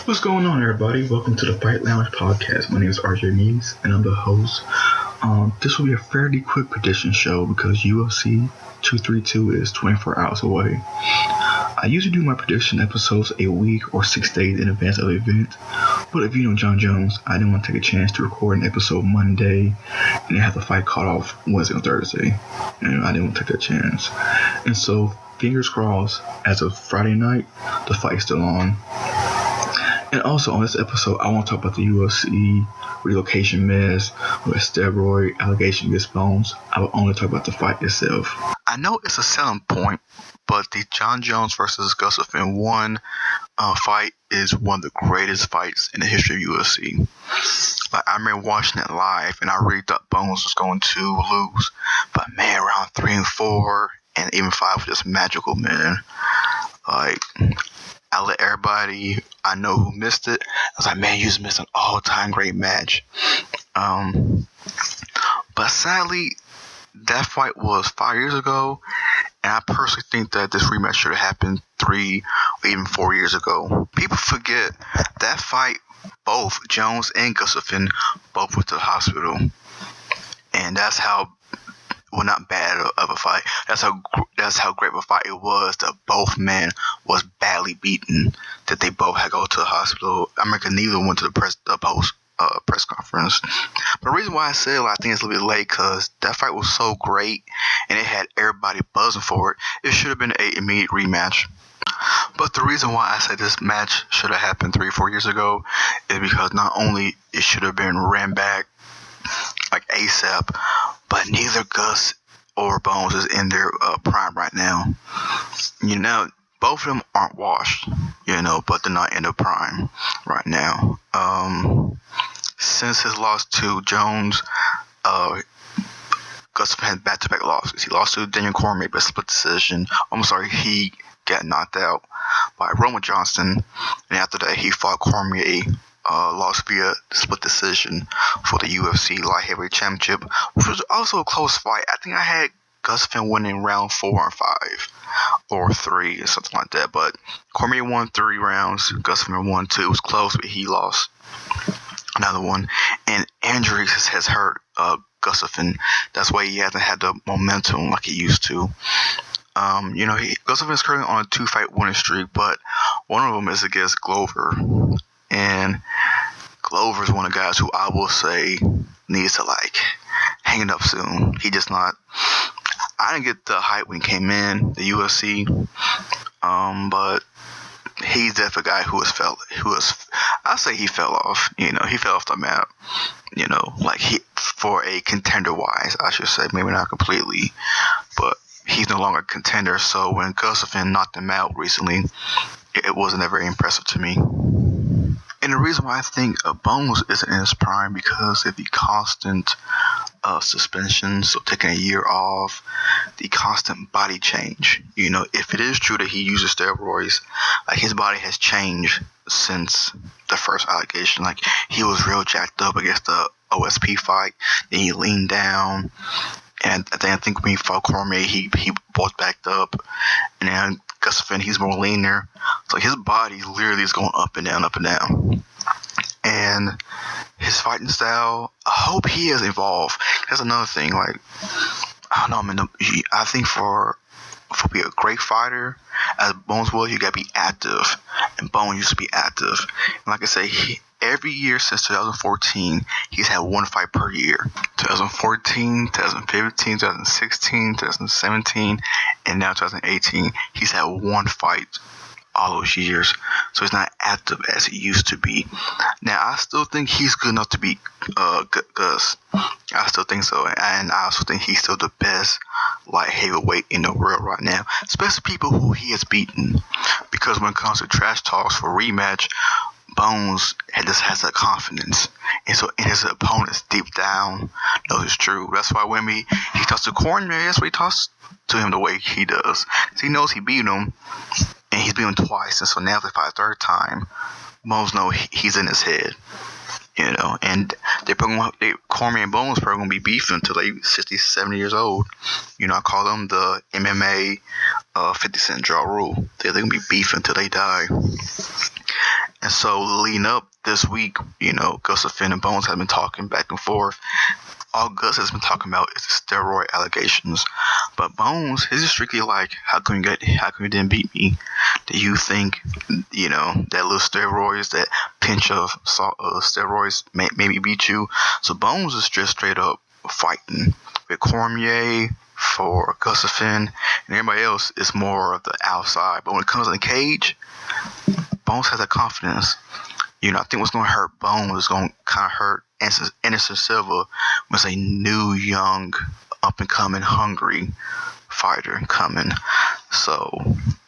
What's going on, everybody? Welcome to the Fight Lounge podcast. My name is RJ Nunes, and I'm the host. This will be a fairly quick prediction show because UFC 232 is 24 hours away. I usually do my prediction episodes a week or 6 days in advance of the event, but if you know John Jones, I didn't want to take a chance to record an episode Monday and then have the fight caught off Wednesday or Thursday. And I didn't want to take that chance. And so, fingers crossed, as of Friday night, the fight is still on. And also on this episode, I want to talk about the UFC relocation mess with steroid allegation against Bones. I will only talk about the fight itself. I know it's a selling point, but the John Jones versus Gustafsson 1 fight is one of the greatest fights in the history of UFC. Like, I remember watching it live, and I really thought Bones was going to lose. But man, round 3 and 4, and even 5 was just magical, man. Like, I let everybody I know who missed it. I was like, man, you just missed an all-time great match. But sadly, that fight was 5 years ago, and I personally think that this rematch should have happened 3 or even 4 years ago. People forget that fight, both Jones and Gustafsson both went to the hospital, and that's how. Well, not bad of a fight. That's how great of a fight it was that both men was badly beaten. That they both had to go to the hospital. I mean, neither went to the post press conference. But the reason why I say I think it's a little bit late because that fight was so great and it had everybody buzzing for it. It should have been an immediate rematch. But the reason why I say this match should have happened 3 or 4 years ago is because not only it should have been ran back like ASAP, but neither Gus or Bones is in their prime right now. You know, both of them aren't washed, but they're not in their prime right now. Since his loss to Jones, Gus had back-to-back losses. He lost to Daniel Cormier by split decision. He got knocked out by Roman Johnson, and after that he fought Cormier. Lost via split decision for the UFC Light Heavyweight Championship, which was also a close fight. I think I had Gustafsson winning round 4 and 5, or 3, or something like that. But Cormier won 3 rounds, Gustafsson won 2. It was close, but he lost another one. And injuries has hurt Gustafsson. That's why he hasn't had the momentum like he used to. Gustafsson is currently on a 2-fight winning streak, but one of them is against Glover. And Glover's one of the guys who I will say needs to hang it up soon. He just not. I didn't get the hype when he came in the UFC, but he's definitely a guy who I say he fell off. He fell off the map. For a contender wise, I should say, maybe not completely, but he's no longer a contender. So when Gustafsson knocked him out recently, it wasn't that very impressive to me. And the reason why I think Bones isn't in his prime because of the constant suspensions, so taking a year off, the constant body change. If it is true that he uses steroids, his body has changed since the first allegation. He was real jacked up against the OSP fight, then he leaned down, and then I think when he fought Cormier, he bulked back up, and then Gustafsson, he's more leaner. So his body literally is going up and down, up and down. And his fighting style, I hope he has evolved. That's another thing. I don't know, man. I think for being a great fighter, as Bones was, you got to be active. And Bones used to be active. And like I say, every year since 2014, he's had 1 fight per year. 2014, 2015, 2016, 2017, and now 2018. He's had 1 fight all those years. So he's not active as he used to be. Now, I still think he's good enough to beat Gus. I still think so. And I also think he's still the best light heavyweight in the world right now. Especially people who he has beaten. Because when it comes to trash talks for rematch, Bones just has that confidence, and so in his opponents deep down knows it's true. That's why when he talks to Cormier, that's why he talks to him the way he does. Because he knows he beat him, and he's beat him twice, and so now if they fight a 3rd time, Bones knows he's in his head. And Cormier and Bones probably going to be beefing until they 60, 70 years old. I call them the MMA 50 cent draw rule. They're going to be beefing until they die. And so leading up this week, Gustafsson and Bones have been talking back and forth. All Gus has been talking about is the steroid allegations. But Bones, his is strictly like, how come you didn't beat me? Do you think, that little steroids, that pinch of steroids maybe beat you? So Bones is just straight up fighting. With Cormier, for Gustafsson, and everybody else is more of the outside. But when it comes to the cage, Bones has that confidence. I think what's going to hurt Bones is going to kind of hurt Anderson Silva was a new, young, up-and-coming, hungry fighter coming. So,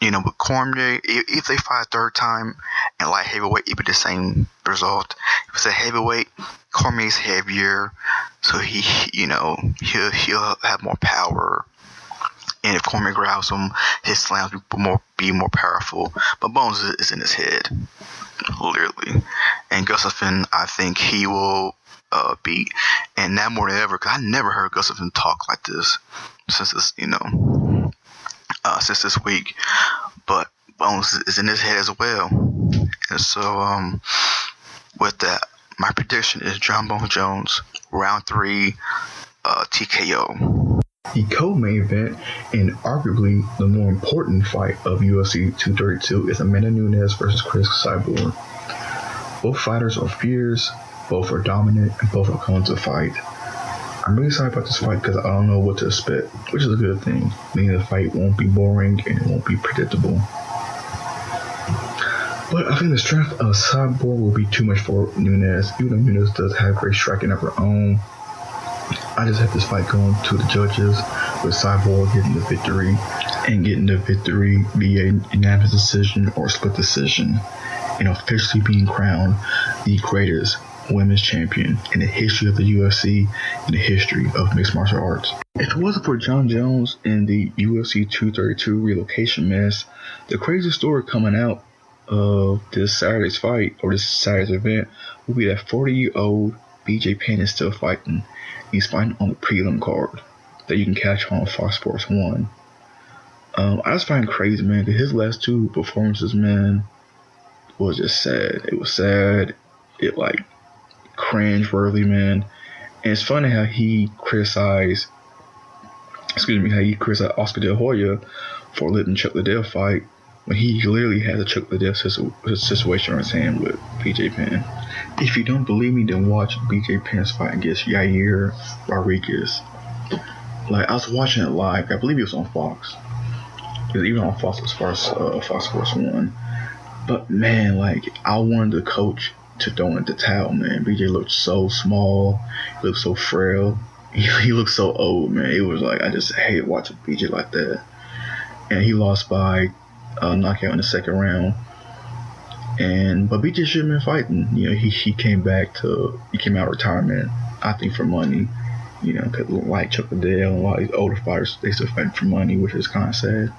with Cormier, if they fight a third time in light heavyweight, it would be the same result. If it's a heavyweight, Cormier's heavier, so he'll have more power. And if Cormier grabs him, his slams be more powerful. But Bones is in his head, literally. And Gustafsson, I think he will beat. And now more than ever, because I never heard Gustafsson talk like this since this, since this week. But Bones is in his head as well. And so, with that, my prediction is John Bones Jones, round 3, TKO. The co-main event and arguably the more important fight of UFC 232 is Amanda Nunes versus Cris Cyborg. Both fighters are fierce, both are dominant, and both are coming to fight. I'm really excited about this fight because I don't know what to expect, which is a good thing, meaning the fight won't be boring and it won't be predictable. But I think the strength of Cyborg will be too much for Nunes, even though Nunes does have great striking of her own. I just have this fight going to the judges, with Cyborg getting the victory, and getting the victory via unanimous decision or split decision, and officially being crowned the greatest women's champion in the history of the UFC and the history of mixed martial arts. If it wasn't for Jon Jones and the UFC 232 relocation mess, the crazy story coming out of this Saturday's fight, or this Saturday's event, will be that 40-year-old BJ Penn is still fighting. He's fighting on the prelim card that you can catch on Fox Sports 1. I just find it crazy, man, because his last 2 performances, man, was just sad. It was sad. It, cringe-worthy, man. And it's funny how he criticized Oscar De La Hoya for letting Chuck Liddell fight when he literally had a Chuck Liddell situation on his hand with BJ Penn. If you don't believe me, then watch BJ Penn's fight against Yair Rodriguez. I was watching it live. I believe it was on Fox. It was even on Fox as far as Fox Sports 1. But, man, I wanted the coach to throw in the towel, man. BJ looked so small. He looked so frail. He looked so old, man. It was I just hated watching BJ like that. And he lost by knockout in the second round. But BJ should have been fighting. He came out of retirement, I think, for money. Because Chuck Liddell and a lot of these older fighters, they still fighting for money, which is kind of sad.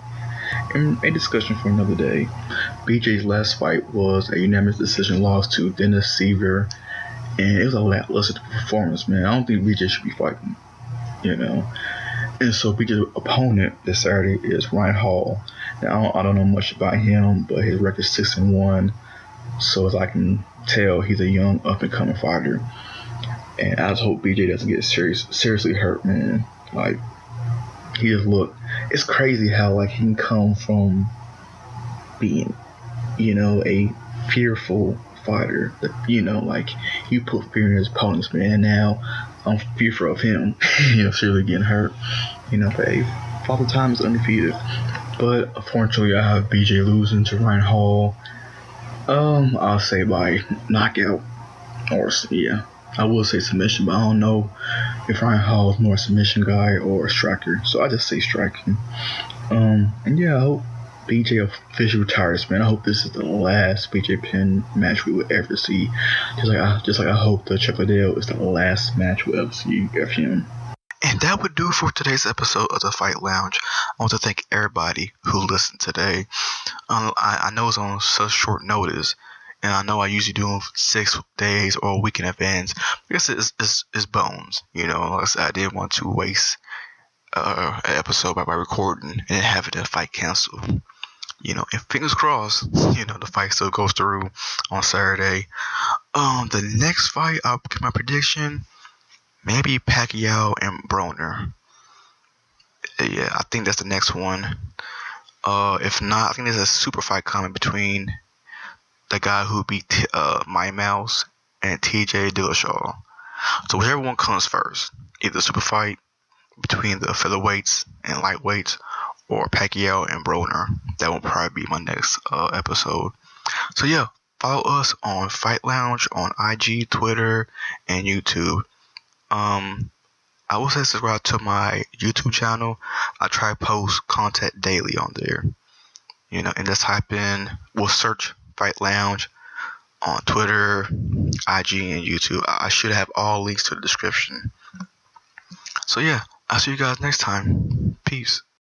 And a discussion for another day. BJ's last fight was a unanimous decision loss to Dennis Seaver, and it was a lackluster performance, man. I don't think BJ should be fighting, And so BJ's opponent this Saturday is Ryan Hall. Now, I don't know much about him, but his record is 6-1. So as I can tell, he's a young, up-and-coming fighter. And I just hope BJ doesn't get seriously hurt, man. He just look. It's crazy how he can come from being, a fearful fighter. You put fear in his opponents, man. And now I'm fearful of him. Seriously getting hurt. But hey, Father Time is undefeated. But unfortunately, I have BJ losing to Ryan Hall. I'll say by knockout, or I will say submission, but I don't know if Ryan Hall is more a submission guy or a striker, so I just say striking. I hope BJ officially retires, man. I hope this is the last BJ Penn match we will ever see. Just like I hope the Chuck Liddell is the last match we'll ever see of him. And that would do for today's episode of the Fight Lounge. I want to thank everybody who listened today. I know it's on such short notice, and I know I usually do them 6 days or a week in advance. I guess it's Bones. Like I said, I didn't want to waste an episode by recording and having the fight canceled. And fingers crossed, the fight still goes through on Saturday. The next fight, I'll give my prediction, maybe Pacquiao and Broner. Yeah, I think that's the next one. If not, I think there's a super fight coming between the guy who beat My Mouse and TJ Dillashaw. So whichever one comes first, either super fight between the featherweights and lightweights, or Pacquiao and Broner. That will probably be my next episode. So yeah, follow us on Fight Lounge on IG, Twitter, and YouTube. I will say subscribe to my YouTube channel. I try to post content daily on there. And just type in, we'll search Fight Lounge on Twitter, IG, and YouTube. I should have all links to the description. So yeah, I'll see you guys next time. Peace.